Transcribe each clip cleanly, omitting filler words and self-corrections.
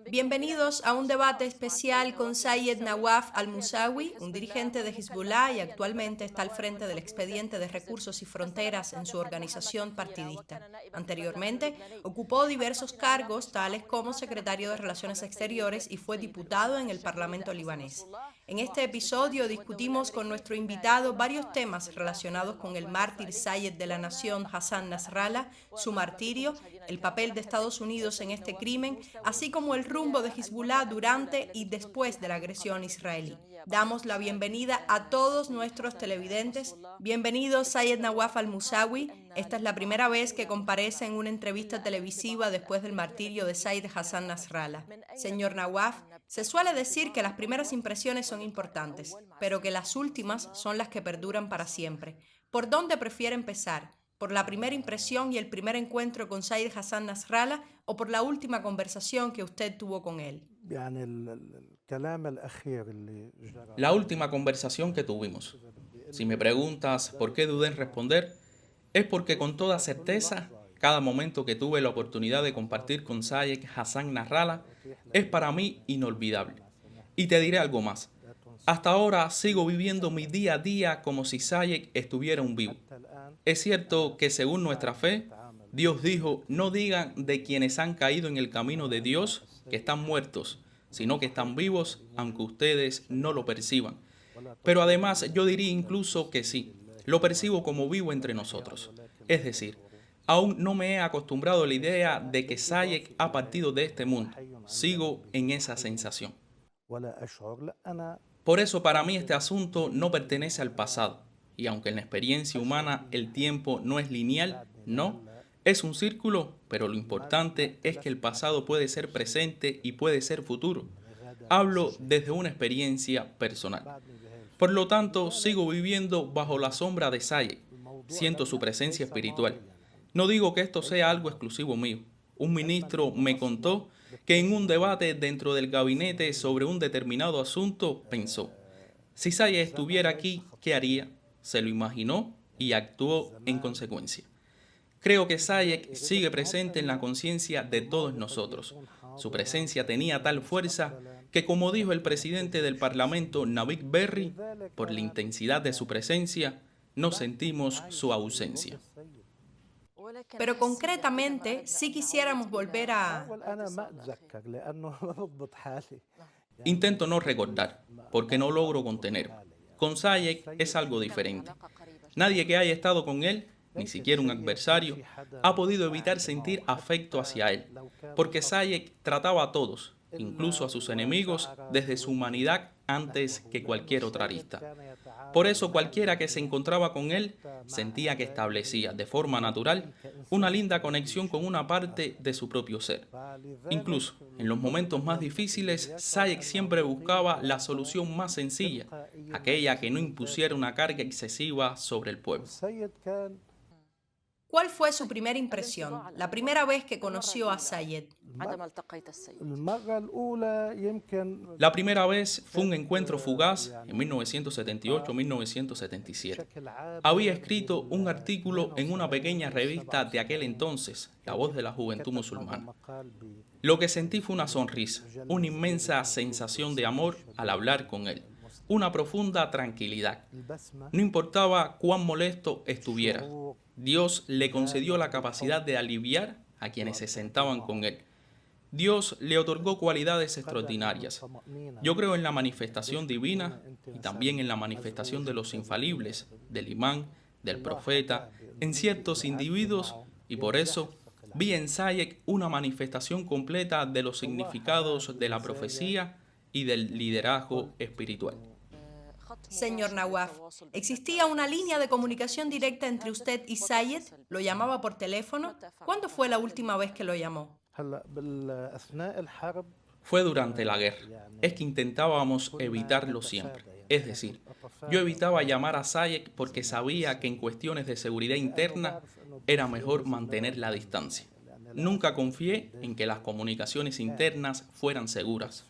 Bienvenidos a un debate especial con Sayed Nawaf al-Musawi, un dirigente de Hezbollah y actualmente está al frente del expediente de recursos y fronteras en su organización partidista. Anteriormente, ocupó diversos cargos tales como secretario de Relaciones Exteriores y fue diputado en el Parlamento libanés. En este episodio discutimos con nuestro invitado varios temas relacionados con el mártir Sayed de la nación Hassan Nasrallah, su martirio, el papel de Estados Unidos en este crimen, así como el rumbo de Hezbollah durante y después de la agresión israelí. Damos la bienvenida a todos nuestros televidentes. Bienvenido Sayed Nawaf al-Musawi. Esta es la primera vez que comparece en una entrevista televisiva después del martirio de Sayed Hassan Nasrallah. Señor Nawaf, se suele decir que las primeras impresiones son importantes, pero que las últimas son las que perduran para siempre. ¿Por dónde prefiere empezar? ¿Por la primera impresión y el primer encuentro con Sayed Hassan Nasrallah o por la última conversación que usted tuvo con él? La última conversación que tuvimos. Si me preguntas por qué dudé en responder, es porque con toda certeza, cada momento que tuve la oportunidad de compartir con Sayed Hassan Nasrallah es para mí inolvidable. Y te diré algo más. Hasta ahora sigo viviendo mi día a día como si Sayed estuviera aún vivo. Es cierto que según nuestra fe, Dios dijo, no digan de quienes han caído en el camino de Dios que están muertos, sino que están vivos, aunque ustedes no lo perciban. Pero además yo diría incluso que sí, lo percibo como vivo entre nosotros. Es decir, aún no me he acostumbrado a la idea de que Sayed ha partido de este mundo. Sigo en esa sensación. Por eso para mí este asunto no pertenece al pasado. Y aunque en la experiencia humana el tiempo no es lineal, no, es un círculo, pero lo importante es que el pasado puede ser presente y puede ser futuro. Hablo desde una experiencia personal. Por lo tanto, sigo viviendo bajo la sombra de Sayed. Siento su presencia espiritual. No digo que esto sea algo exclusivo mío. Un ministro me contó que en un debate dentro del gabinete sobre un determinado asunto pensó, si Sayed estuviera aquí, ¿qué haría? Se lo imaginó y actuó en consecuencia. Creo que Sayed sigue presente en la conciencia de todos nosotros. Su presencia tenía tal fuerza que, como dijo el presidente del Parlamento, Navid Berri, por la intensidad de su presencia, no sentimos su ausencia. Pero concretamente, si quisiéramos volver a... Intento no recordar, porque no logro contenerme. Con Sayed es algo diferente. Nadie que haya estado con él, ni siquiera un adversario, ha podido evitar sentir afecto hacia él, porque Sayed trataba a todos, incluso a sus enemigos, desde su humanidad antes que cualquier otra arista. Por eso cualquiera que se encontraba con él sentía que establecía de forma natural una linda conexión con una parte de su propio ser. Incluso en los momentos más difíciles, Sayed siempre buscaba la solución más sencilla, aquella que no impusiera una carga excesiva sobre el pueblo. ¿Cuál fue su primera impresión, la primera vez que conoció a Sayed? La primera vez fue un encuentro fugaz en 1978-1977. Había escrito un artículo en una pequeña revista de aquel entonces, La Voz de la Juventud Musulmana. Lo que sentí fue una sonrisa, una inmensa sensación de amor al hablar con él, una profunda tranquilidad. No importaba cuán molesto estuviera, Dios le concedió la capacidad de aliviar a quienes se sentaban con él. Dios le otorgó cualidades extraordinarias. Yo creo en la manifestación divina y también en la manifestación de los infalibles, del imán, del profeta, en ciertos individuos, y por eso vi en Sayed una manifestación completa de los significados de la profecía y del liderazgo espiritual. Señor Nawaf, ¿existía una línea de comunicación directa entre usted y Sayed? ¿Lo llamaba por teléfono? ¿Cuándo fue la última vez que lo llamó? Fue durante la guerra. Es que intentábamos evitarlo siempre. Es decir, yo evitaba llamar a Sayed porque sabía que en cuestiones de seguridad interna era mejor mantener la distancia. Nunca confié en que las comunicaciones internas fueran seguras.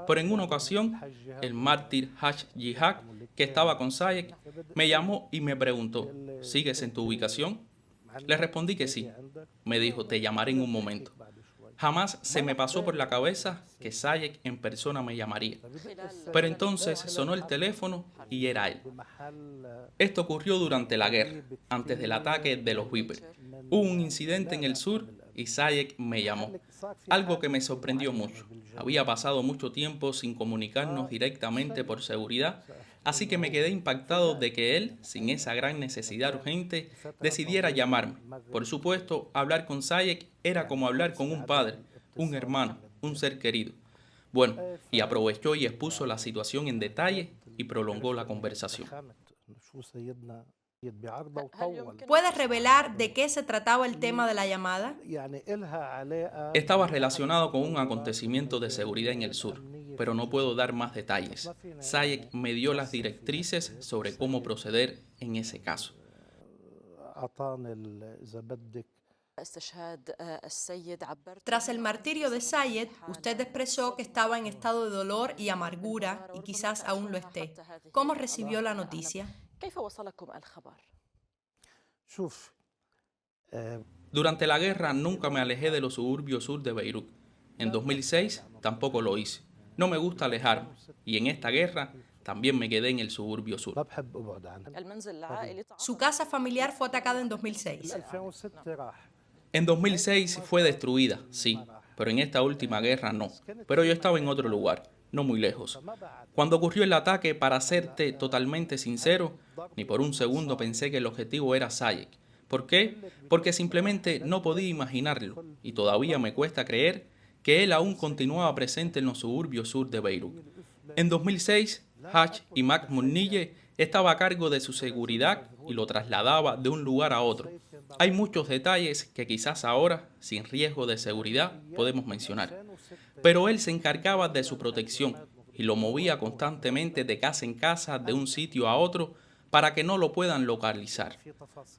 Pero en una ocasión, el mártir Haj Jihad, que estaba con Sayed, me llamó y me preguntó, ¿sigues en tu ubicación? Le respondí que sí. Me dijo, te llamaré en un momento. Jamás se me pasó por la cabeza que Sayek en persona me llamaría. Pero entonces sonó el teléfono y era él. Esto ocurrió durante la guerra, antes del ataque de los Viper. Hubo un incidente en el sur y Sayek me llamó. Algo que me sorprendió mucho. Había pasado mucho tiempo sin comunicarnos directamente por seguridad, así que me quedé impactado de que él, sin esa gran necesidad urgente, decidiera llamarme. Por supuesto, hablar con Sayek era como hablar con un padre, un hermano, un ser querido. Bueno, y aprovechó y expuso la situación en detalle y prolongó la conversación. ¿Puedes revelar de qué se trataba el tema de la llamada? Estaba relacionado con un acontecimiento de seguridad en el sur, pero no puedo dar más detalles. Sayek me dio las directrices sobre cómo proceder en ese caso. Tras el martirio de Sayed, usted expresó que estaba en estado de dolor y amargura y quizás aún lo esté. ¿Cómo recibió la noticia? Durante la guerra nunca me alejé de los suburbios sur de Beirut. En 2006 tampoco lo hice. No me gusta alejarme y en esta guerra también me quedé en el suburbio sur. Su casa familiar fue atacada en 2006. En 2006 fue destruida, sí, pero en esta última guerra no. Pero yo estaba en otro lugar, no muy lejos. Cuando ocurrió el ataque, para serte totalmente sincero, ni por un segundo pensé que el objetivo era Sayek. ¿Por qué? Porque simplemente no podía imaginarlo, y todavía me cuesta creer que él aún continuaba presente en los suburbios sur de Beirut. En 2006, Haj Imad Munille estaba a cargo de su seguridad y lo trasladaba de un lugar a otro. Hay muchos detalles que quizás ahora, sin riesgo de seguridad, podemos mencionar. Pero él se encargaba de su protección y lo movía constantemente de casa en casa, de un sitio a otro, para que no lo puedan localizar.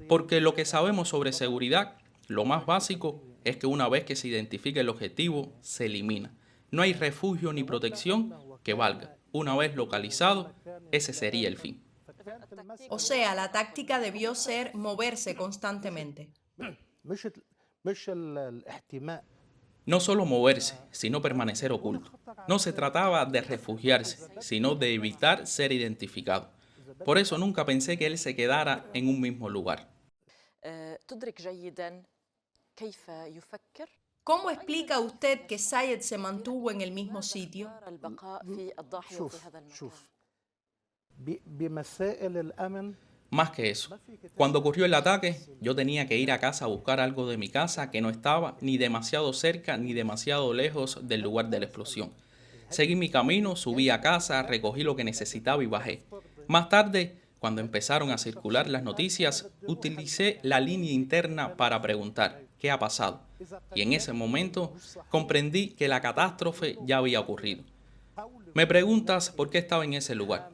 Porque lo que sabemos sobre seguridad, lo más básico, es que una vez que se identifica el objetivo, se elimina. No hay refugio ni protección que valga. Una vez localizado, ese sería el fin. O sea, la táctica debió ser moverse constantemente. No solo moverse, sino permanecer oculto. No se trataba de refugiarse, sino de evitar ser identificado. Por eso nunca pensé que él se quedara en un mismo lugar. ¿Cómo explica usted que Sayed se mantuvo en el mismo sitio? Más que eso, cuando ocurrió el ataque, yo tenía que ir a casa a buscar algo de mi casa que no estaba ni demasiado cerca ni demasiado lejos del lugar de la explosión. Seguí mi camino, subí a casa, recogí lo que necesitaba y bajé. Más tarde, cuando empezaron a circular las noticias, utilicé la línea interna para preguntar qué ha pasado. Y en ese momento comprendí que la catástrofe ya había ocurrido. Me preguntas por qué estaba en ese lugar.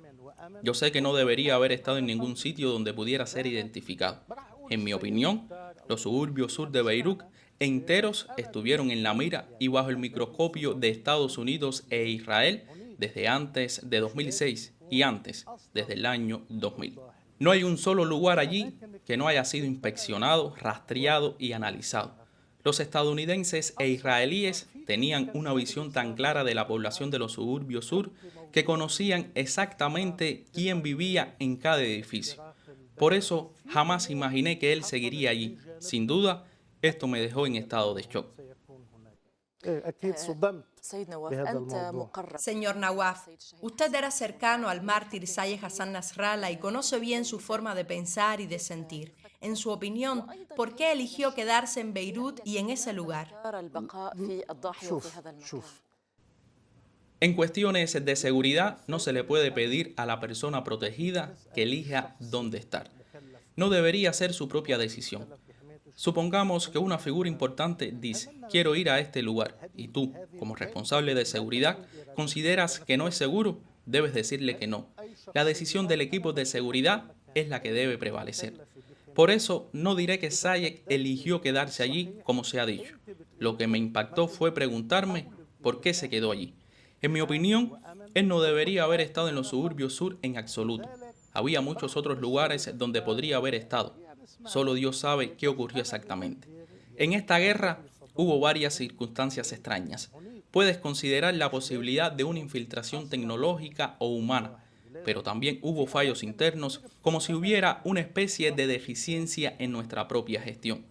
Yo sé que no debería haber estado en ningún sitio donde pudiera ser identificado. En mi opinión, los suburbios sur de Beirut enteros estuvieron en la mira y bajo el microscopio de Estados Unidos e Israel desde antes de 2006 y antes, desde el año 2000. No hay un solo lugar allí que no haya sido inspeccionado, rastreado y analizado. Los estadounidenses e israelíes tenían una visión tan clara de la población de los suburbios sur que conocían exactamente quién vivía en cada edificio. Por eso jamás imaginé que él seguiría allí. Sin duda, esto me dejó en estado de shock. Señor Nawaf, usted era cercano al mártir Sayed Hassan Nasrallah y conoce bien su forma de pensar y de sentir. En su opinión, ¿por qué eligió quedarse en Beirut y en ese lugar? En cuestiones de seguridad, no se le puede pedir a la persona protegida que elija dónde estar. No debería ser su propia decisión. Supongamos que una figura importante dice, quiero ir a este lugar, y tú, como responsable de seguridad, consideras que no es seguro, debes decirle que no. La decisión del equipo de seguridad es la que debe prevalecer. Por eso, no diré que Sayed eligió quedarse allí, como se ha dicho. Lo que me impactó fue preguntarme por qué se quedó allí. En mi opinión, él no debería haber estado en los suburbios sur en absoluto. Había muchos otros lugares donde podría haber estado. Solo Dios sabe qué ocurrió exactamente. En esta guerra, hubo varias circunstancias extrañas. Puedes considerar la posibilidad de una infiltración tecnológica o humana, pero también hubo fallos internos, como si hubiera una especie de deficiencia en nuestra propia gestión.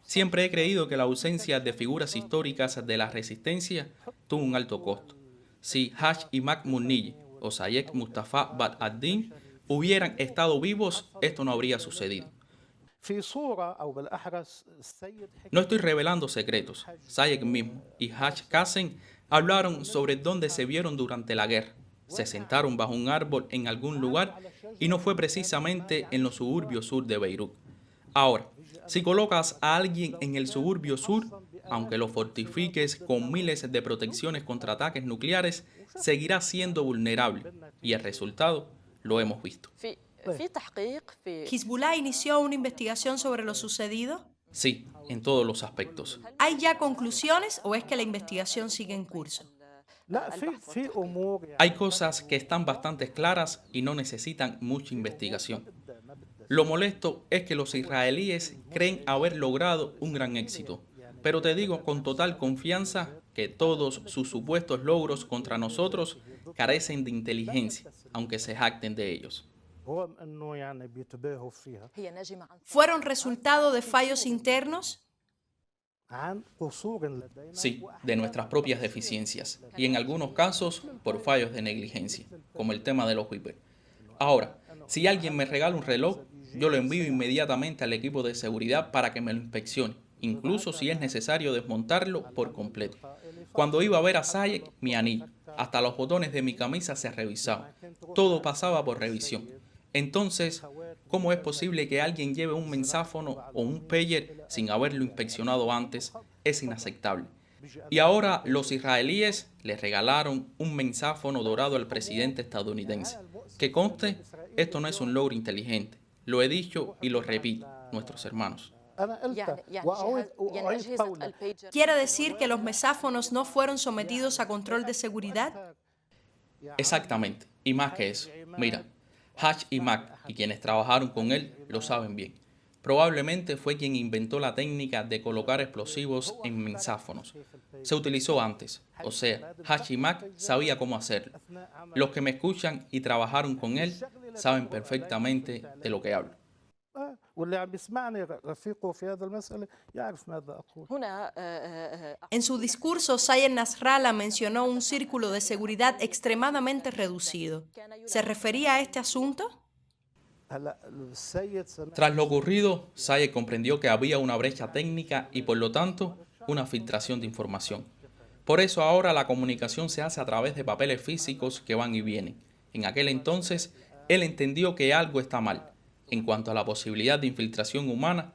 Siempre he creído que la ausencia de figuras históricas de la resistencia tuvo un alto costo. Si Haj Imad Muniyy o Zayed Mustafa Badr ad-Din hubieran estado vivos, esto no habría sucedido. No estoy revelando secretos. Zayed mismo y Haj Qassem hablaron sobre dónde se vieron durante la guerra. Se sentaron bajo un árbol en algún lugar y no fue precisamente en los suburbios sur de Beirut. Ahora, si colocas a alguien en el suburbio sur, aunque lo fortifiques con miles de protecciones contra ataques nucleares, seguirá siendo vulnerable. Y el resultado lo hemos visto. ¿Hezbollah inició una investigación sobre lo sucedido? Sí, en todos los aspectos. ¿Hay ya conclusiones o es que la investigación sigue en curso? Hay cosas que están bastante claras y no necesitan mucha investigación. Lo molesto es que los israelíes creen haber logrado un gran éxito, pero te digo con total confianza que todos sus supuestos logros contra nosotros carecen de inteligencia, aunque se jacten de ellos. ¿Fueron resultado de fallos internos? Sí, de nuestras propias deficiencias, y en algunos casos por fallos de negligencia, como el tema de los Viper. Ahora, si alguien me regala un reloj, yo lo envío inmediatamente al equipo de seguridad para que me lo inspeccione, incluso si es necesario desmontarlo por completo. Cuando iba a ver a Zayed, mi anillo, hasta los botones de mi camisa se revisaban. Todo pasaba por revisión. Entonces, ¿cómo es posible que alguien lleve un mensáfono o un pager sin haberlo inspeccionado antes? Es inaceptable. Y ahora los israelíes le regalaron un mensáfono dorado al presidente estadounidense. Que conste, esto no es un logro inteligente. Lo he dicho y lo repito, nuestros hermanos. ¿Quiere decir que los mesáfonos no fueron sometidos a control de seguridad? Exactamente, y más que eso. Mira, Haj Imad y quienes trabajaron con él lo saben bien. Probablemente fue quien inventó la técnica de colocar explosivos en mensáfonos. Se utilizó antes, o sea, Haj Imad sabía cómo hacerlo. Los que me escuchan y trabajaron con él saben perfectamente de lo que hablo. En su discurso, Zayed Nasrallah mencionó un círculo de seguridad extremadamente reducido. ¿Se refería a este asunto? Tras lo ocurrido, Zayed comprendió que había una brecha técnica y por lo tanto una filtración de información. Por eso ahora la comunicación se hace a través de papeles físicos que van y vienen. En aquel entonces, él entendió que algo está mal. En cuanto a la posibilidad de infiltración humana,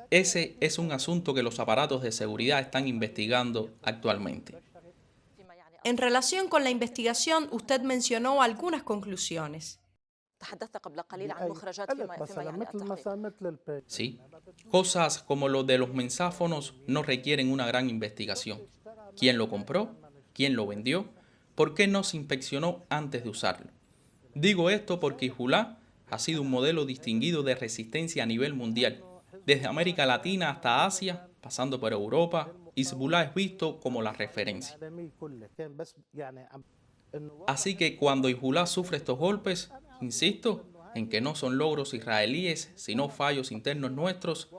ese es un asunto que los aparatos de seguridad están investigando actualmente. En relación con la investigación, usted mencionó algunas conclusiones. Sí, cosas como lo de los mensáfonos no requieren una gran investigación. ¿Quién lo compró? ¿Quién lo vendió? ¿Por qué no se inspeccionó antes de usarlo? Digo esto porque Hezbollah ha sido un modelo distinguido de resistencia a nivel mundial. Desde América Latina hasta Asia, pasando por Europa, Hezbollah es visto como la referencia. Así que cuando Hezbollah sufre estos golpes, insisto en que no son logros israelíes, sino fallos internos nuestros.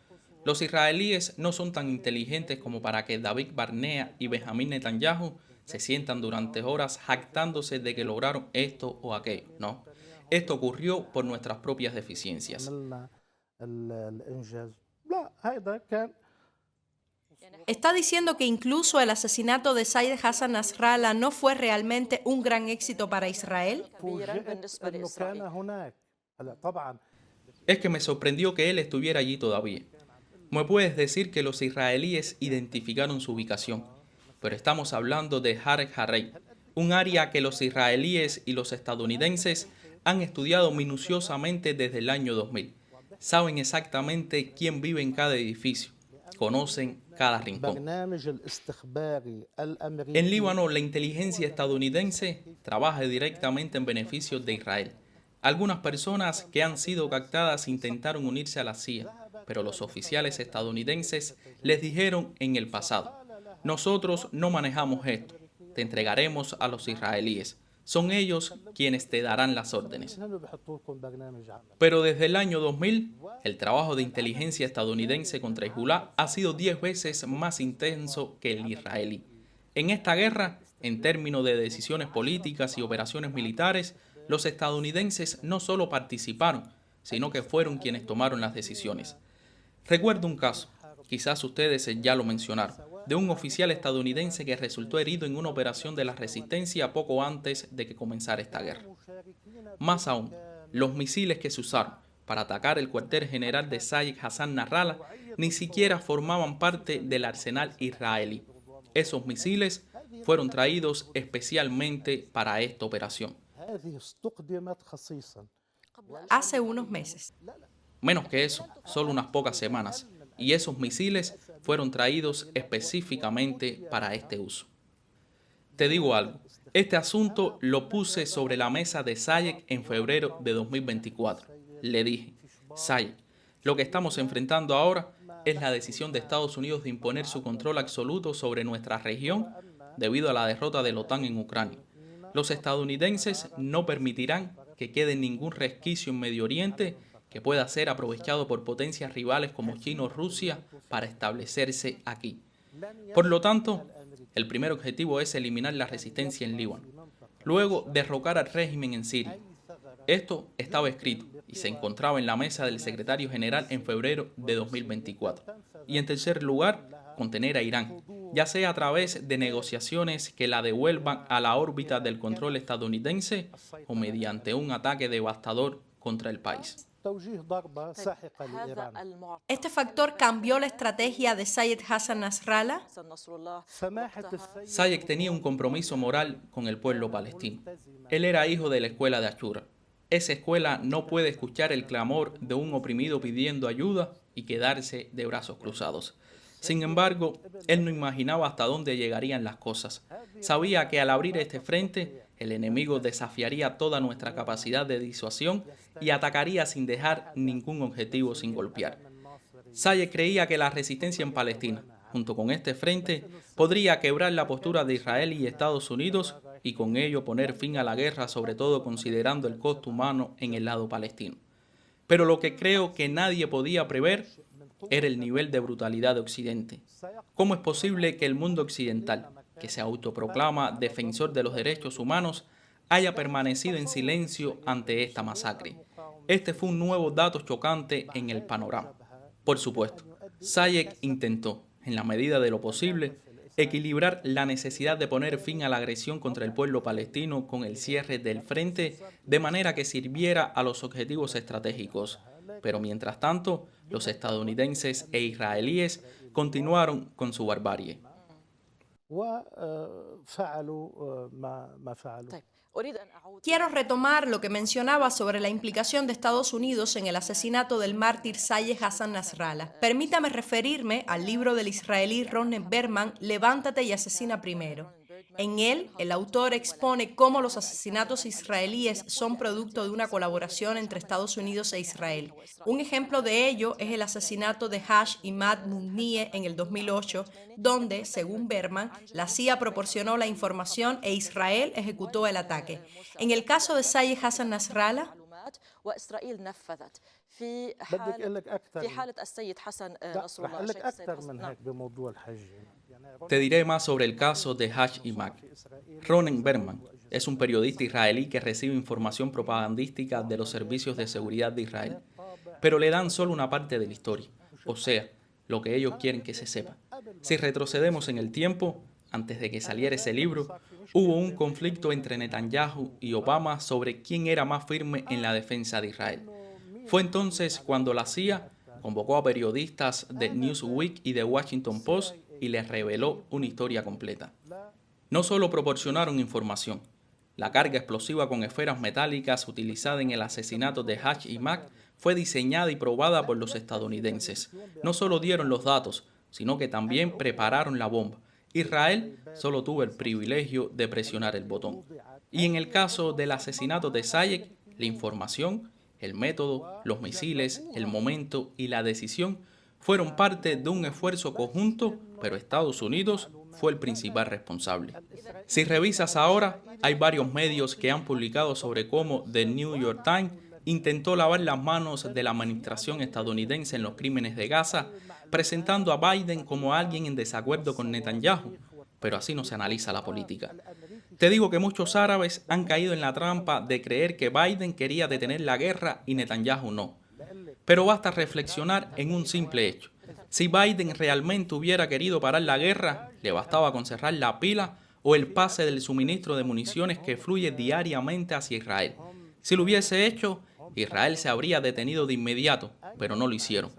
Los israelíes no son tan inteligentes como para que David Barnea y Benjamín Netanyahu se sientan durante horas jactándose de que lograron esto o aquello, ¿no? Esto ocurrió por nuestras propias deficiencias. ¿Está diciendo que incluso el asesinato de Zayed Hassan Nasrallah no fue realmente un gran éxito para Israel? Es que me sorprendió que él estuviera allí todavía. Me puedes decir que los israelíes identificaron su ubicación, pero estamos hablando de Har Harei, un área que los israelíes y los estadounidenses han estudiado minuciosamente desde el año 2000. Saben exactamente quién vive en cada edificio. Conocen cada rincón. En Líbano, la inteligencia estadounidense trabaja directamente en beneficio de Israel. Algunas personas que han sido captadas intentaron unirse a la CIA, pero los oficiales estadounidenses les dijeron en el pasado: nosotros no manejamos esto, te entregaremos a los israelíes. Son ellos quienes te darán las órdenes. Pero desde el año 2000, el trabajo de inteligencia estadounidense contra Hezbollah ha sido 10 veces más intenso que el israelí. En esta guerra, en términos de decisiones políticas y operaciones militares, los estadounidenses no solo participaron, sino que fueron quienes tomaron las decisiones. Recuerdo un caso, quizás ustedes ya lo mencionaron, de un oficial estadounidense que resultó herido en una operación de la resistencia poco antes de que comenzara esta guerra. Más aún, los misiles que se usaron para atacar el cuartel general de Sayed Hassan Nasrallah ni siquiera formaban parte del arsenal israelí. Esos misiles fueron traídos especialmente para esta operación. Hace unos meses. Menos que eso, solo unas pocas semanas. Y esos misiles fueron traídos específicamente para este uso. Te digo algo, este asunto lo puse sobre la mesa de Sayed en febrero de 2024. Le dije, Sayed, lo que estamos enfrentando ahora es la decisión de Estados Unidos de imponer su control absoluto sobre nuestra región debido a la derrota de la OTAN en Ucrania. Los estadounidenses no permitirán que quede ningún resquicio en Medio Oriente que pueda ser aprovechado por potencias rivales como China o Rusia para establecerse aquí. Por lo tanto, el primer objetivo es eliminar la resistencia en Líbano, luego derrocar al régimen en Siria. Esto estaba escrito y se encontraba en la mesa del secretario general en febrero de 2024. Y en tercer lugar, contener a Irán, ya sea a través de negociaciones que la devuelvan a la órbita del control estadounidense o mediante un ataque devastador contra el país. ¿Este factor cambió la estrategia de Sayed Hassan Nasrallah? Sayed tenía un compromiso moral con el pueblo palestino. Él era hijo de la escuela de Ashura. Esa escuela no puede escuchar el clamor de un oprimido pidiendo ayuda y quedarse de brazos cruzados. Sin embargo, él no imaginaba hasta dónde llegarían las cosas. Sabía que al abrir este frente, el enemigo desafiaría toda nuestra capacidad de disuasión y atacaría sin dejar ningún objetivo sin golpear. Sayed creía que la resistencia en Palestina, junto con este frente, podría quebrar la postura de Israel y Estados Unidos y con ello poner fin a la guerra, sobre todo considerando el costo humano en el lado palestino. Pero lo que creo que nadie podía prever era el nivel de brutalidad de Occidente. ¿Cómo es posible que el mundo occidental, que se autoproclama defensor de los derechos humanos, haya permanecido en silencio ante esta masacre? Este fue un nuevo dato chocante en el panorama. Por supuesto, Sayed intentó, en la medida de lo posible, equilibrar la necesidad de poner fin a la agresión contra el pueblo palestino con el cierre del frente de manera que sirviera a los objetivos estratégicos. Pero mientras tanto, los estadounidenses e israelíes continuaron con su barbarie. Quiero retomar lo que mencionaba sobre la implicación de Estados Unidos en el asesinato del mártir Sayed Hassan Nasrallah. Permítame referirme al libro del israelí Ron Berman, Levántate y asesina primero. En él, el autor expone cómo los asesinatos israelíes son producto de una colaboración entre Estados Unidos e Israel. Un ejemplo de ello es el asesinato de Hash Imad Munnie en el 2008, donde, según Berman, la CIA proporcionó la información e Israel ejecutó el ataque. En el caso de Sayed Hassan Nasrallah, te diré más sobre el caso de Hash Imad. Ron Berman es un periodista israelí que recibe información propagandística de los servicios de seguridad de Israel, pero le dan solo una parte de la historia, o sea, lo que ellos quieren que se sepa. Si retrocedemos en el tiempo, antes de que saliera ese libro, hubo un conflicto entre Netanyahu y Obama sobre quién era más firme en la defensa de Israel. Fue entonces cuando la CIA convocó a periodistas de Newsweek y de Washington Post y les reveló una historia completa. No solo proporcionaron información, la carga explosiva con esferas metálicas utilizada en el asesinato de Hash Imad fue diseñada y probada por los estadounidenses. No solo dieron los datos, sino que también prepararon la bomba. Israel solo tuvo el privilegio de presionar el botón. Y en el caso del asesinato de Sayed, la información, el método, los misiles, el momento y la decisión fueron parte de un esfuerzo conjunto, pero Estados Unidos fue el principal responsable. Si revisas ahora, hay varios medios que han publicado sobre cómo The New York Times intentó lavar las manos de la administración estadounidense en los crímenes de Gaza, presentando a Biden como alguien en desacuerdo con Netanyahu, pero así no se analiza la política. Te digo que muchos árabes han caído en la trampa de creer que Biden quería detener la guerra y Netanyahu no. Pero basta reflexionar en un simple hecho. Si Biden realmente hubiera querido parar la guerra, le bastaba con cerrar la pila o el pase del suministro de municiones que fluye diariamente hacia Israel. Si lo hubiese hecho, Israel se habría detenido de inmediato, pero no lo hicieron.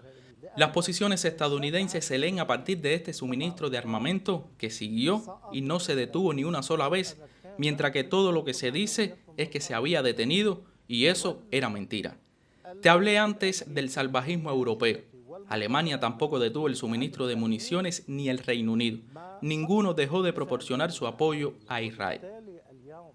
Las posiciones estadounidenses se leen a partir de este suministro de armamento que siguió y no se detuvo ni una sola vez, mientras que todo lo que se dice es que se había detenido y eso era mentira. Te hablé antes del salvajismo europeo. Alemania tampoco detuvo el suministro de municiones ni el Reino Unido. Ninguno dejó de proporcionar su apoyo a Israel.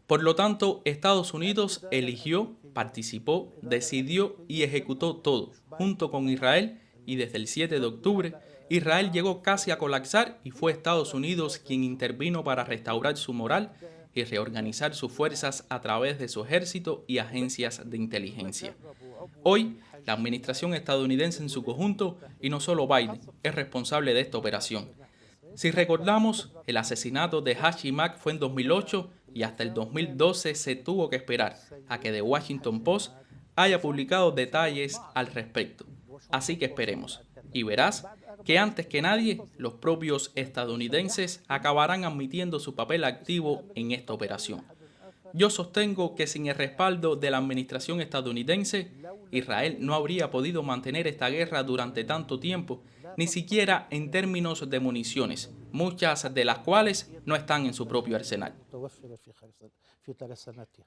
Por lo tanto, Estados Unidos eligió, participó, decidió y ejecutó todo, junto con Israel, y desde el 7 de octubre, Israel llegó casi a colapsar y fue Estados Unidos quien intervino para restaurar su moral y reorganizar sus fuerzas a través de su ejército y agencias de inteligencia. Hoy, la administración estadounidense en su conjunto, y no solo Biden, es responsable de esta operación. Si recordamos, el asesinato de Hashimak fue en 2008 y hasta el 2012 se tuvo que esperar a que The Washington Post haya publicado detalles al respecto. Así que esperemos, y verás que antes que nadie, los propios estadounidenses acabarán admitiendo su papel activo en esta operación. Yo sostengo que sin el respaldo de la administración estadounidense, Israel no habría podido mantener esta guerra durante tanto tiempo, ni siquiera en términos de municiones, muchas de las cuales no están en su propio arsenal.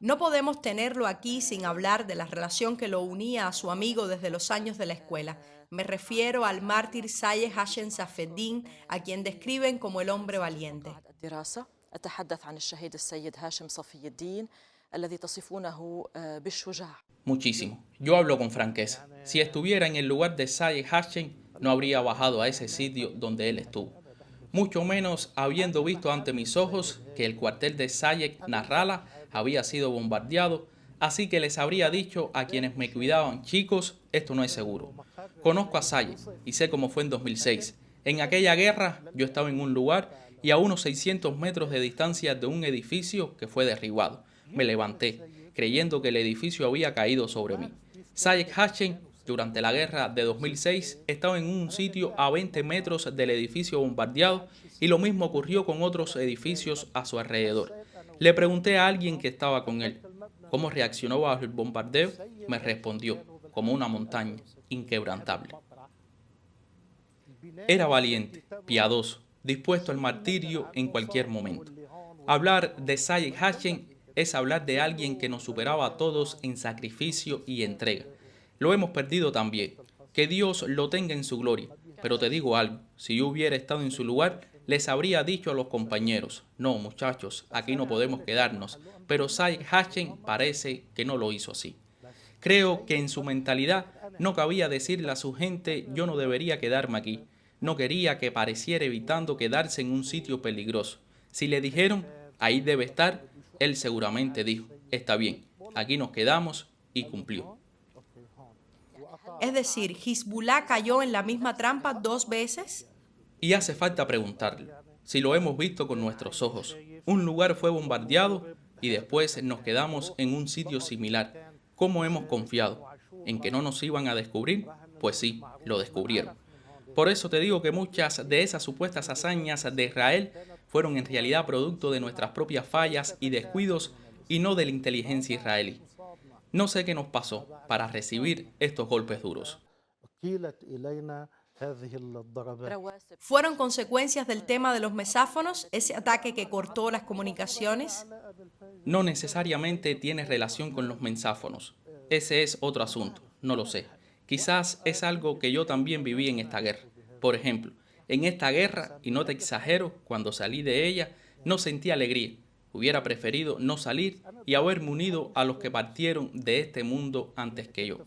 No podemos tenerlo aquí sin hablar de la relación que lo unía a su amigo desde los años de la escuela. Me refiero al mártir Sayed Hashem Safeddin, a quien describen como el hombre valiente. أتحدث عن الشهيد السيد هاشم صفي الدين الذي تصفونه بالشجاع. Muchísimo. Yo hablo con franqueza. Si estuviera en el lugar de Sayed Hashem, no habría bajado a ese sitio donde él estuvo. Mucho menos habiendo visto ante mis ojos que el cuartel de Sayed Nasrallah había sido bombardeado, así que les habría dicho a quienes me cuidaban: chicos, esto no es seguro. Conozco a Sayed y sé cómo fue en 2006. En aquella guerra yo estaba en un lugar y a unos 600 metros de distancia de un edificio que fue derribado. Me levanté, creyendo que el edificio había caído sobre mí. Sayed Hashem, durante la guerra de 2006, estaba en un sitio a 20 metros del edificio bombardeado y lo mismo ocurrió con otros edificios a su alrededor. Le pregunté a alguien que estaba con él cómo reaccionó bajo el bombardeo. Me respondió, como una montaña, inquebrantable. Era valiente, piadoso, dispuesto al martirio en cualquier momento. Hablar de Sayed Hashem es hablar de alguien que nos superaba a todos en sacrificio y entrega. Lo hemos perdido también. Que Dios lo tenga en su gloria. Pero te digo algo, si yo hubiera estado en su lugar, les habría dicho a los compañeros: no, muchachos, aquí no podemos quedarnos. Pero Sayed Hashem parece que no lo hizo así. Creo que en su mentalidad no cabía decirle a su gente: yo no debería quedarme aquí. No quería que pareciera evitando quedarse en un sitio peligroso. Si le dijeron, ahí debe estar, él seguramente dijo, está bien, aquí nos quedamos, y cumplió. Es decir, ¿Hezbollah cayó en la misma trampa 2 veces? Y hace falta preguntarle, si lo hemos visto con nuestros ojos. Un lugar fue bombardeado y después nos quedamos en un sitio similar. ¿Cómo hemos confiado? ¿En que no nos iban a descubrir? Pues sí, lo descubrieron. Por eso te digo que muchas de esas supuestas hazañas de Israel fueron en realidad producto de nuestras propias fallas y descuidos y no de la inteligencia israelí. No sé qué nos pasó para recibir estos golpes duros. ¿Fueron consecuencias del tema de los mesáfonos, ese ataque que cortó las comunicaciones? No necesariamente tiene relación con los mensáfonos. Ese es otro asunto, no lo sé. Quizás es algo que yo también viví en esta guerra. Por ejemplo, en esta guerra, y no te exagero, cuando salí de ella, no sentí alegría. Hubiera preferido no salir y haberme unido a los que partieron de este mundo antes que yo.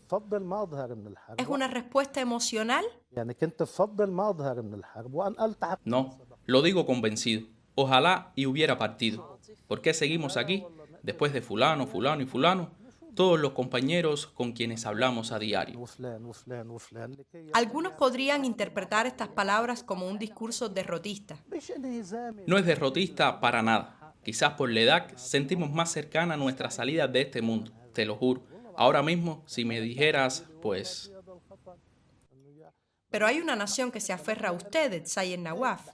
¿Es una respuesta emocional? No, lo digo convencido. Ojalá y hubiera partido. ¿Por qué seguimos aquí? Después de fulano, fulano y fulano, todos los compañeros con quienes hablamos a diario. Algunos podrían interpretar estas palabras como un discurso derrotista. No es derrotista para nada. Quizás por la edad sentimos más cercana nuestra salida de este mundo, te lo juro. Ahora mismo, si me dijeras, pues... Pero hay una nación que se aferra a ustedes, Sayed Nawaf.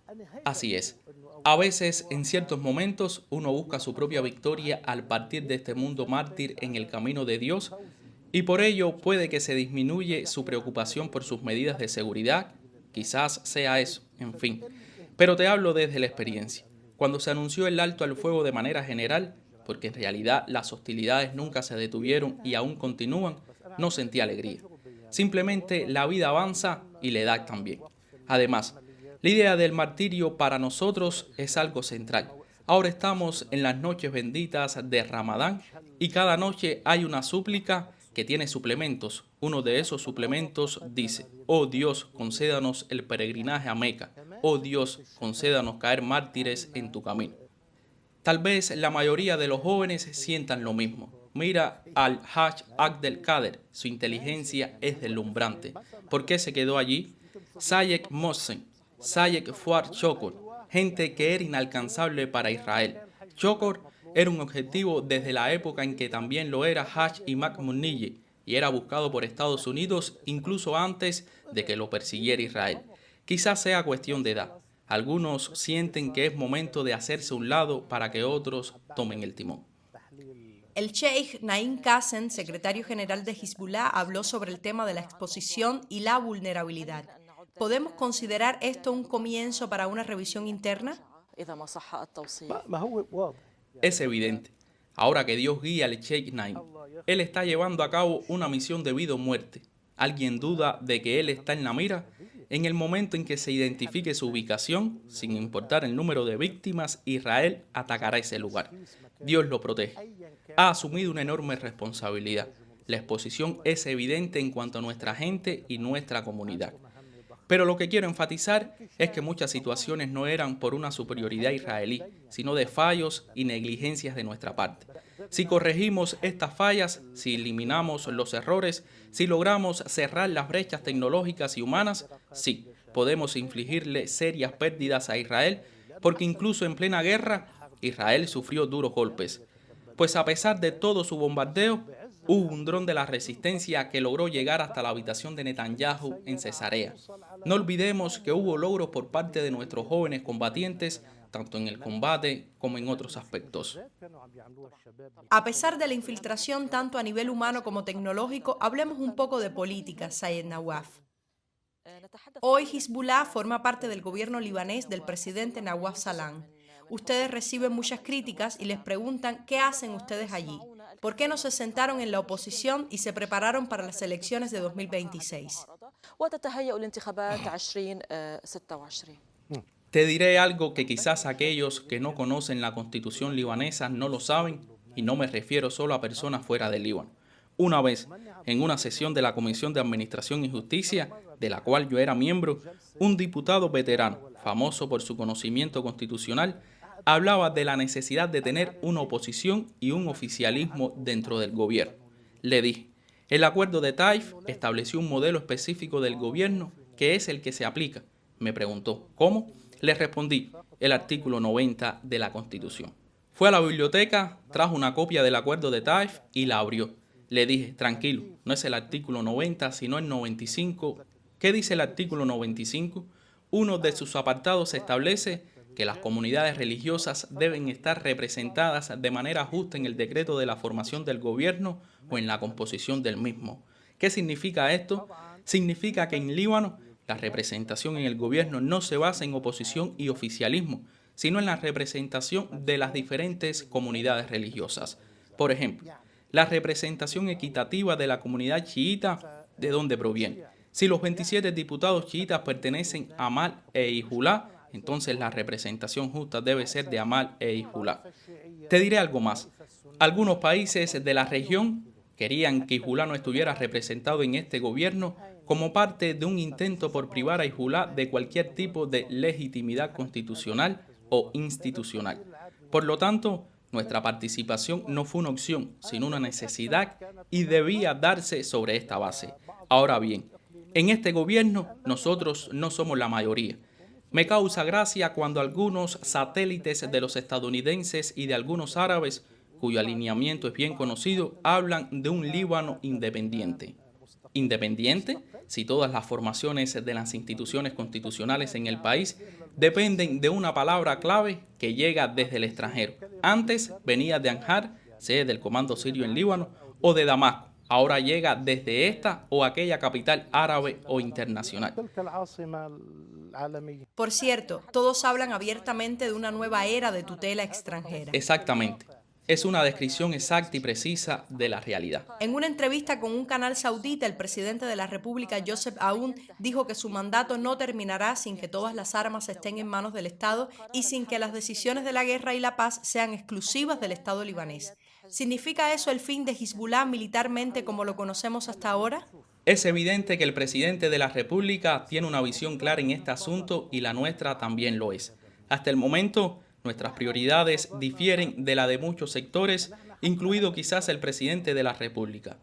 Así es. A veces, en ciertos momentos, uno busca su propia victoria al partir de este mundo mártir en el camino de Dios, y por ello puede que se disminuye su preocupación por sus medidas de seguridad. Quizás sea eso, en fin. Pero te hablo desde la experiencia. Cuando se anunció el alto al fuego de manera general, porque en realidad las hostilidades nunca se detuvieron y aún continúan, no sentí alegría. Simplemente la vida avanza y la edad también. Además, la idea del martirio para nosotros es algo central. Ahora estamos en las noches benditas de Ramadán y cada noche hay una súplica que tiene suplementos. Uno de esos suplementos dice: oh Dios, concédanos el peregrinaje a Meca. Oh Dios, concédanos caer mártires en tu camino. Tal vez la mayoría de los jóvenes sientan lo mismo. Mira al Hajj Abdel Kader, su inteligencia es deslumbrante. ¿Por qué se quedó allí? Sayek Mohsen, Sayek Fuad Shukr, gente que era inalcanzable para Israel. Shukr era un objetivo desde la época en que también lo era Hajj Imad Muniyeh y era buscado por Estados Unidos incluso antes de que lo persiguiera Israel. Quizás sea cuestión de edad. Algunos sienten que es momento de hacerse a un lado para que otros tomen el timón. El Sheikh Naim Qassem, secretario general de Hezbollah, habló sobre el tema de la exposición y la vulnerabilidad. ¿Podemos considerar esto un comienzo para una revisión interna? Es evidente. Ahora que Dios guía al Sheikh Naim, él está llevando a cabo una misión de vida o muerte. ¿Alguien duda de que él está en la mira? En el momento en que se identifique su ubicación, sin importar el número de víctimas, Israel atacará ese lugar. Dios lo protege. Ha asumido una enorme responsabilidad. La exposición es evidente en cuanto a nuestra gente y nuestra comunidad. Pero lo que quiero enfatizar es que muchas situaciones no eran por una superioridad israelí, sino de fallos y negligencias de nuestra parte. Si corregimos estas fallas, si eliminamos los errores, si logramos cerrar las brechas tecnológicas y humanas, sí, podemos infligirle serias pérdidas a Israel, porque incluso en plena guerra, Israel sufrió duros golpes. Pues a pesar de todo su bombardeo, hubo un dron de la resistencia que logró llegar hasta la habitación de Netanyahu en Cesarea. No olvidemos que hubo logros por parte de nuestros jóvenes combatientes, tanto en el combate como en otros aspectos. A pesar de la infiltración tanto a nivel humano como tecnológico, hablemos un poco de política, Sayed Nawaf. Hoy Hezbollah forma parte del gobierno libanés del presidente Nawaf Salam. Ustedes reciben muchas críticas y les preguntan qué hacen ustedes allí. ¿Por qué no se sentaron en la oposición y se prepararon para las elecciones de 2026? Te diré algo que quizás aquellos que no conocen la constitución libanesa no lo saben, y no me refiero solo a personas fuera del Líbano. Una vez, en una sesión de la Comisión de Administración y Justicia, de la cual yo era miembro, un diputado veterano, famoso por su conocimiento constitucional, hablaba de la necesidad de tener una oposición y un oficialismo dentro del gobierno. Le dije, el acuerdo de Taif estableció un modelo específico del gobierno que es el que se aplica. Me preguntó, ¿cómo? Le respondí, el artículo 90 de la Constitución. Fue a la biblioteca, trajo una copia del acuerdo de Taif y la abrió. Le dije, tranquilo, no es el artículo 90, sino el 95. ¿Qué dice el artículo 95? Uno de sus apartados establece que las comunidades religiosas deben estar representadas de manera justa en el decreto de la formación del gobierno o en la composición del mismo. ¿Qué significa esto? Significa que en Líbano la representación en el gobierno no se basa en oposición y oficialismo, sino en la representación de las diferentes comunidades religiosas. Por ejemplo, la representación equitativa de la comunidad chiita, ¿de dónde proviene? Si los 27 diputados chiitas pertenecen a Amal e Hezbollah, entonces la representación justa debe ser de Amal e Hezbollah. Te diré algo más. Algunos países de la región querían que Hezbollah no estuviera representado en este gobierno como parte de un intento por privar a Hezbollah de cualquier tipo de legitimidad constitucional o institucional. Por lo tanto, nuestra participación no fue una opción, sino una necesidad y debía darse sobre esta base. Ahora bien, en este gobierno nosotros no somos la mayoría. Me causa gracia cuando algunos satélites de los estadounidenses y de algunos árabes, cuyo alineamiento es bien conocido, hablan de un Líbano independiente. ¿Independiente? Si todas las formaciones de las instituciones constitucionales en el país dependen de una palabra clave que llega desde el extranjero. Antes venía de Anjar, sede del Comando Sirio en Líbano, o de Damasco. Ahora llega desde esta o aquella capital árabe o internacional. Por cierto, todos hablan abiertamente de una nueva era de tutela extranjera. Exactamente. Es una descripción exacta y precisa de la realidad. En una entrevista con un canal saudita, el presidente de la República, Joseph Aoun, dijo que su mandato no terminará sin que todas las armas estén en manos del Estado y sin que las decisiones de la guerra y la paz sean exclusivas del Estado libanés. ¿Significa eso el fin de Hezbollah militarmente como lo conocemos hasta ahora? Es evidente que el presidente de la República tiene una visión clara en este asunto y la nuestra también lo es. Hasta el momento, nuestras prioridades difieren de la de muchos sectores, incluido quizás el presidente de la República.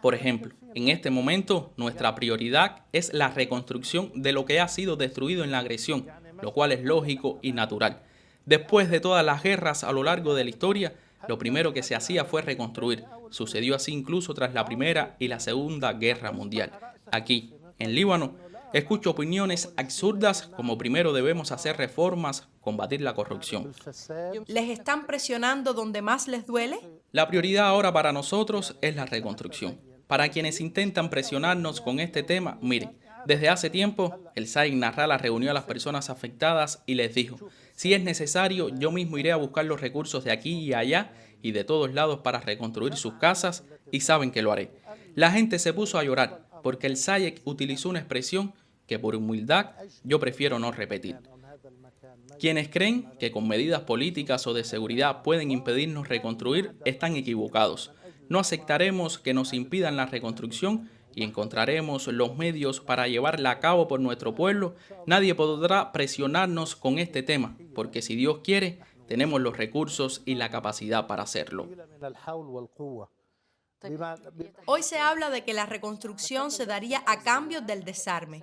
Por ejemplo, en este momento, nuestra prioridad es la reconstrucción de lo que ha sido destruido en la agresión, lo cual es lógico y natural. Después de todas las guerras a lo largo de la historia, lo primero que se hacía fue reconstruir. Sucedió así incluso tras la Primera y la Segunda Guerra Mundial. Aquí, en Líbano, escucho opiniones absurdas como primero debemos hacer reformas, combatir la corrupción. ¿Les están presionando donde más les duele? La prioridad ahora para nosotros es la reconstrucción. Para quienes intentan presionarnos con este tema, miren, desde hace tiempo, el Said Nasrallah reunió a las personas afectadas y les dijo: si es necesario, yo mismo iré a buscar los recursos de aquí y allá y de todos lados para reconstruir sus casas, y saben que lo haré. La gente se puso a llorar porque el Said utilizó una expresión que por humildad yo prefiero no repetir. Quienes creen que con medidas políticas o de seguridad pueden impedirnos reconstruir están equivocados. No aceptaremos que nos impidan la reconstrucción y encontraremos los medios para llevarla a cabo por nuestro pueblo. Nadie podrá presionarnos con este tema, porque si Dios quiere, tenemos los recursos y la capacidad para hacerlo. Hoy se habla de que la reconstrucción se daría a cambio del desarme.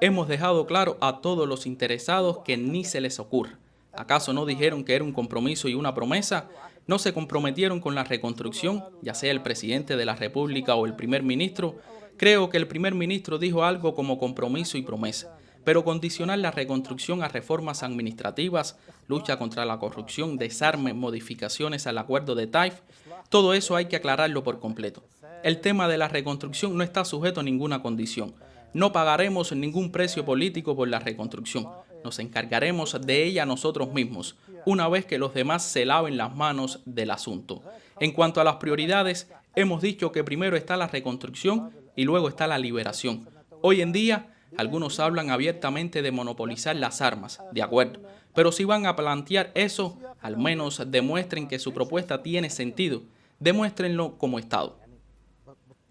Hemos dejado claro a todos los interesados que ni se les ocurra. ¿Acaso no dijeron que era un compromiso y una promesa? ¿No se comprometieron con la reconstrucción, ya sea el presidente de la República o el primer ministro? Creo que el primer ministro dijo algo como compromiso y promesa, pero condicionar la reconstrucción a reformas administrativas, lucha contra la corrupción, desarme, modificaciones al acuerdo de Taif, todo eso hay que aclararlo por completo. El tema de la reconstrucción no está sujeto a ninguna condición. No pagaremos ningún precio político por la reconstrucción. Nos encargaremos de ella nosotros mismos, una vez que los demás se laven las manos del asunto. En cuanto a las prioridades, hemos dicho que primero está la reconstrucción y luego está la liberación. Hoy en día, algunos hablan abiertamente de monopolizar las armas, de acuerdo, pero si van a plantear eso, al menos demuestren que su propuesta tiene sentido, demuéstrenlo como Estado.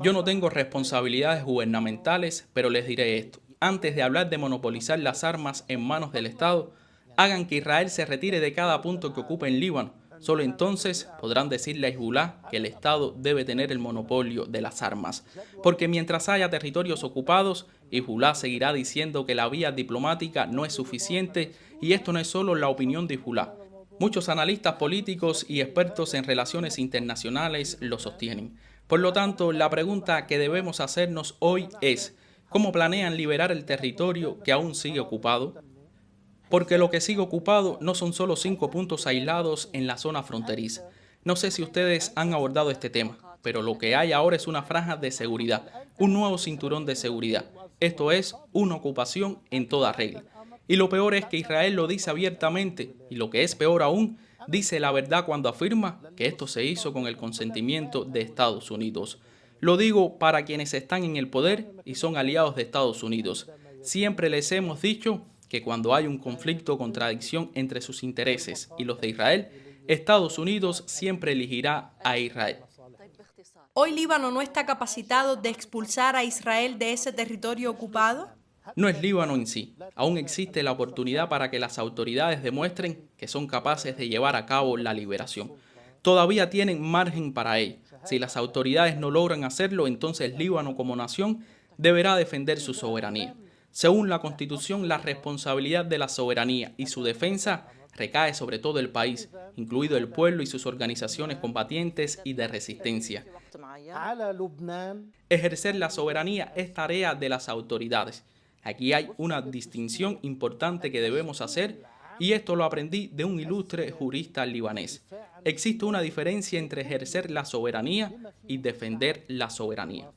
Yo no tengo responsabilidades gubernamentales, pero les diré esto. Antes de hablar de monopolizar las armas en manos del Estado, hagan que Israel se retire de cada punto que ocupe en Líbano. Solo entonces podrán decirle a Hezbollah que el Estado debe tener el monopolio de las armas. Porque mientras haya territorios ocupados, Hezbollah seguirá diciendo que la vía diplomática no es suficiente, y esto no es solo la opinión de Hezbollah. Muchos analistas políticos y expertos en relaciones internacionales lo sostienen. Por lo tanto, la pregunta que debemos hacernos hoy es: ¿cómo planean liberar el territorio que aún sigue ocupado? Porque lo que sigue ocupado no son solo 5 puntos aislados en la zona fronteriza. No sé si ustedes han abordado este tema, pero lo que hay ahora es una franja de seguridad, un nuevo cinturón de seguridad. Esto es una ocupación en toda regla. Y lo peor es que Israel lo dice abiertamente, y lo que es peor aún, dice la verdad cuando afirma que esto se hizo con el consentimiento de Estados Unidos. Lo digo para quienes están en el poder y son aliados de Estados Unidos. Siempre les hemos dicho que cuando hay un conflicto o contradicción entre sus intereses y los de Israel, Estados Unidos siempre elegirá a Israel. ¿Hoy Líbano no está capacitado de expulsar a Israel de ese territorio ocupado? No es Líbano en sí. Aún existe la oportunidad para que las autoridades demuestren que son capaces de llevar a cabo la liberación. Todavía tienen margen para ello. Si las autoridades no logran hacerlo, entonces Líbano como nación deberá defender su soberanía. Según la Constitución, la responsabilidad de la soberanía y su defensa recae sobre todo el país, incluido el pueblo y sus organizaciones combatientes y de resistencia. Ejercer la soberanía es tarea de las autoridades. Aquí hay una distinción importante que debemos hacer, y esto lo aprendí de un ilustre jurista libanés. Existe una diferencia entre ejercer la soberanía y defender la soberanía.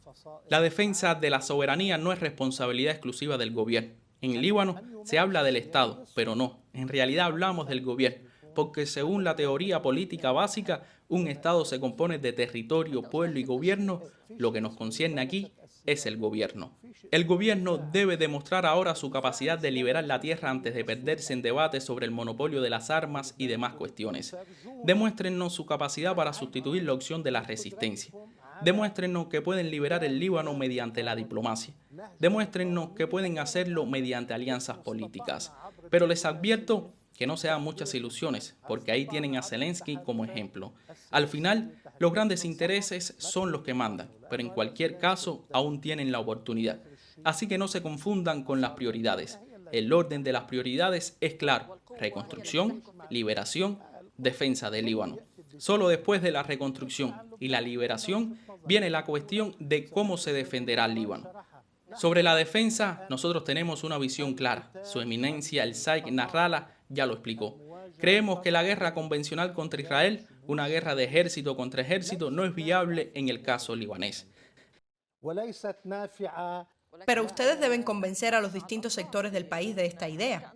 La defensa de la soberanía no es responsabilidad exclusiva del gobierno. En Líbano se habla del Estado, pero no, en realidad hablamos del gobierno, porque según la teoría política básica, un Estado se compone de territorio, pueblo y gobierno. Lo que nos concierne aquí es el gobierno. El gobierno debe demostrar ahora su capacidad de liberar la tierra antes de perderse en debates sobre el monopolio de las armas y demás cuestiones. Demuéstrennos su capacidad para sustituir la opción de la resistencia. Demuéstrennos que pueden liberar el Líbano mediante la diplomacia. Demuéstrennos que pueden hacerlo mediante alianzas políticas. Pero les advierto que no se hagan muchas ilusiones, porque ahí tienen a Zelensky como ejemplo. Al final, los grandes intereses son los que mandan, pero en cualquier caso aún tienen la oportunidad. Así que no se confundan con las prioridades. El orden de las prioridades es claro: reconstrucción, liberación, defensa del Líbano. Solo después de la reconstrucción y la liberación viene la cuestión de cómo se defenderá el Líbano. Sobre la defensa, nosotros tenemos una visión clara. Su eminencia, el Sheikh Nasrallah, ya lo explicó. Creemos que la guerra convencional contra Israel, una guerra de ejército contra ejército, no es viable en el caso libanés. Pero ustedes deben convencer a los distintos sectores del país de esta idea.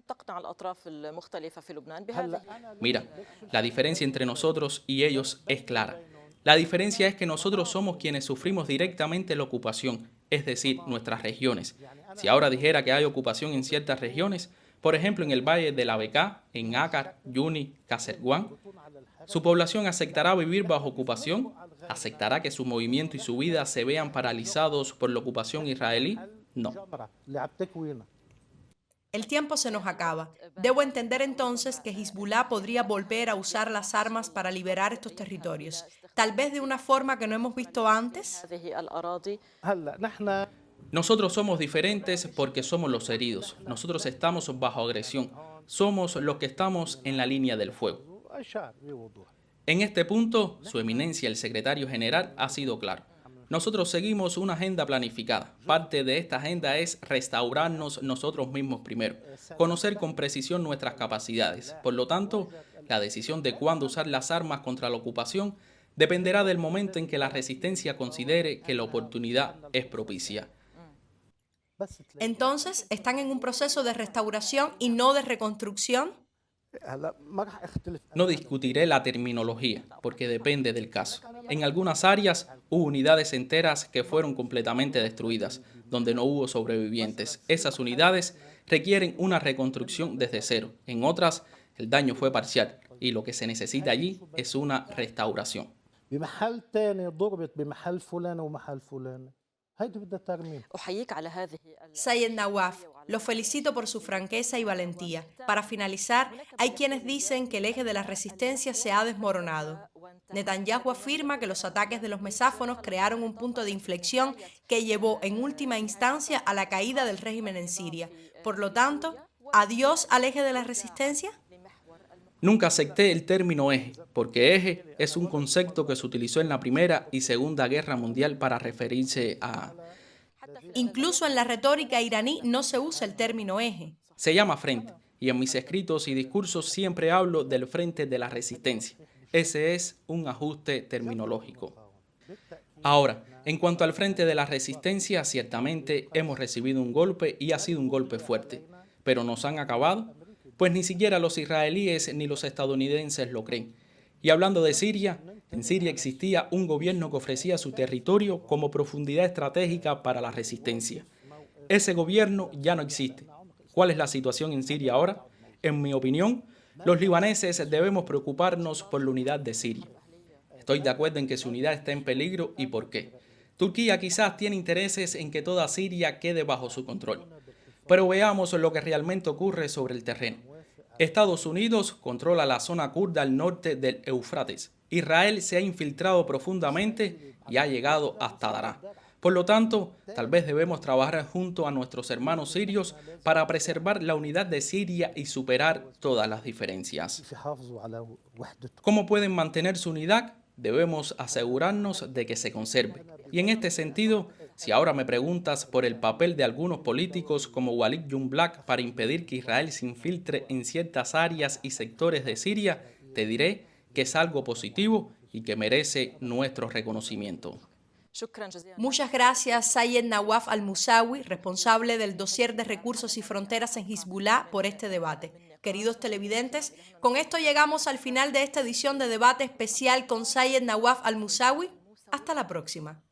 Mira, la diferencia entre nosotros y ellos es clara. La diferencia es que nosotros somos quienes sufrimos directamente la ocupación, es decir, nuestras regiones. Si ahora dijera que hay ocupación en ciertas regiones, por ejemplo en el valle de la Bekaa, en Akkar, Yuni, Kasserwan, ¿su población aceptará vivir bajo ocupación? ¿Aceptará que su movimiento y su vida se vean paralizados por la ocupación israelí? No. El tiempo se nos acaba. Debo entender entonces que Hezbollah podría volver a usar las armas para liberar estos territorios, tal vez de una forma que no hemos visto antes. Nosotros somos diferentes porque somos los heridos. Nosotros estamos bajo agresión. Somos los que estamos en la línea del fuego. En este punto, su eminencia, el secretario general, ha sido claro. Nosotros seguimos una agenda planificada. Parte de esta agenda es restaurarnos nosotros mismos primero, conocer con precisión nuestras capacidades. Por lo tanto, la decisión de cuándo usar las armas contra la ocupación dependerá del momento en que la resistencia considere que la oportunidad es propicia. Entonces, ¿están en un proceso de restauración y no de reconstrucción? No discutiré la terminología, porque depende del caso. En algunas áreas hubo unidades enteras que fueron completamente destruidas, donde no hubo sobrevivientes. Esas unidades requieren una reconstrucción desde cero. En otras, el daño fue parcial, y lo que se necesita allí es una restauración. Sayed Nawaf, lo felicito por su franqueza y valentía. Para finalizar, hay quienes dicen que el eje de la resistencia se ha desmoronado. Netanyahu afirma que los ataques de los mesáfonos crearon un punto de inflexión que llevó en última instancia a la caída del régimen en Siria. Por lo tanto, ¿adiós al eje de la resistencia? Nunca acepté el término eje, porque eje es un concepto que se utilizó en la Primera y Segunda Guerra Mundial para referirse a... Incluso en la retórica iraní no se usa el término eje. Se llama frente, y en mis escritos y discursos siempre hablo del frente de la resistencia. Ese es un ajuste terminológico. Ahora, en cuanto al frente de la resistencia, ciertamente hemos recibido un golpe y ha sido un golpe fuerte. ¿Pero nos han acabado? Pues ni siquiera los israelíes ni los estadounidenses lo creen. Y hablando de Siria, en Siria existía un gobierno que ofrecía su territorio como profundidad estratégica para la resistencia. Ese gobierno ya no existe. ¿Cuál es la situación en Siria ahora? En mi opinión, los libaneses debemos preocuparnos por la unidad de Siria. Estoy de acuerdo en que su unidad está en peligro y ¿por qué? Turquía quizás tiene intereses en que toda Siria quede bajo su control. Pero veamos lo que realmente ocurre sobre el terreno. Estados Unidos controla la zona kurda al norte del Éufrates. Israel se ha infiltrado profundamente y ha llegado hasta Daraa. Por lo tanto, tal vez debemos trabajar junto a nuestros hermanos sirios para preservar la unidad de Siria y superar todas las diferencias. ¿Cómo pueden mantener su unidad? Debemos asegurarnos de que se conserve. Y en este sentido, si ahora me preguntas por el papel de algunos políticos como Walid Yumblatt para impedir que Israel se infiltre en ciertas áreas y sectores de Siria, te diré que es algo positivo y que merece nuestro reconocimiento. Muchas gracias, Sayed Nawaf al-Musawi, responsable del dossier de recursos y fronteras en Hezbollah, por este debate. Queridos televidentes, con esto llegamos al final de esta edición de debate especial con Sayed Nawaf al-Musawi. Hasta la próxima.